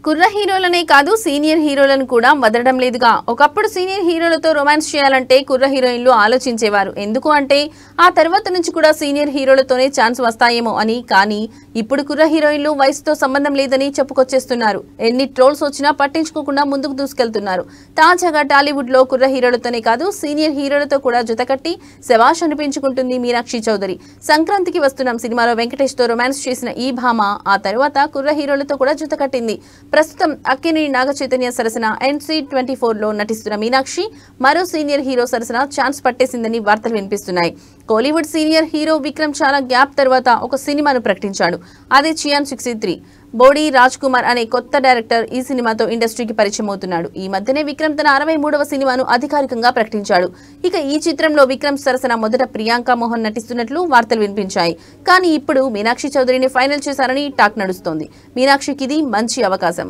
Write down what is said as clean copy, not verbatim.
కుర్ర హీరోలనే కాదు సీనియర్ హీరోలను కూడా వదలడం లేదుగా. ఒకప్పుడు సీనియర్ హీరోలతో రొమాన్స్ చేయాలంటే కుర్ర హీరోయిన్లు ఆలోచించేవారు. ఎందుకు అంటే ఆ తర్వాత నుంచి కూడా సీనియర్ హీరోలతోనే ఛాన్స్ వస్తాయేమో అని. కానీ ఇప్పుడు కుర్ర హీరోయిన్లు వయసుతో సంబంధం లేదని చెప్పుకొచ్చేస్తున్నారు. ఎన్ని ట్రోల్స్ వచ్చినా పట్టించుకోకుండా ముందుకు దూసుకెళ్తున్నారు. తాజాగా టాలీవుడ్ లో కుర్ర హీరోలతోనే కాదు సీనియర్ హీరోలతో కూడా జతకట్టి శభాష్ అనిపించుకుంటుంది మీనాక్షి చౌదరి. సంక్రాంతికి వస్తున్నాం సినిమాలో వెంకటేష్ తో రొమాన్స్ చేసిన ఈ భామ ఆ తర్వాత కుర్ర హీరోలతో కూడా జతకట్టింది. ప్రస్తుతం అక్కినేని నాగచైతన్య సరసన NC24 లో నటిస్తున్న మీనాక్షి మరో సీనియర్ హీరో సరసన ఛాన్స్ పట్టేసిందని వార్తలు వినిపిస్తున్నాయి. కోలీవుడ్ సీనియర్ హీరో విక్రమ్ చాలా గ్యాప్ తర్వాత ఒక సినిమాను ప్రకటించాడు. అదే చియాన్ 63. బోడి రాజ్ కుమార్ అనే కొత్త డైరెక్టర్ ఈ సినిమాతో ఇండస్ట్రీకి పరిచయం అవుతున్నాడు. ఈ మధ్యనే విక్రమ్ తన 63వ సినిమాను అధికారికంగా ప్రకటించాడు. ఇక ఈ చిత్రంలో విక్రమ్ సరసన మొదట ప్రియాంక మోహన్ నటిస్తున్నట్లు వార్తలు వినిపించాయి. కానీ ఇప్పుడు మీనాక్షి చౌదరిని ఫైనల్ చేశారని టాక్ నడుస్తోంది. మీనాక్షికి ఇది మంచి అవకాశం.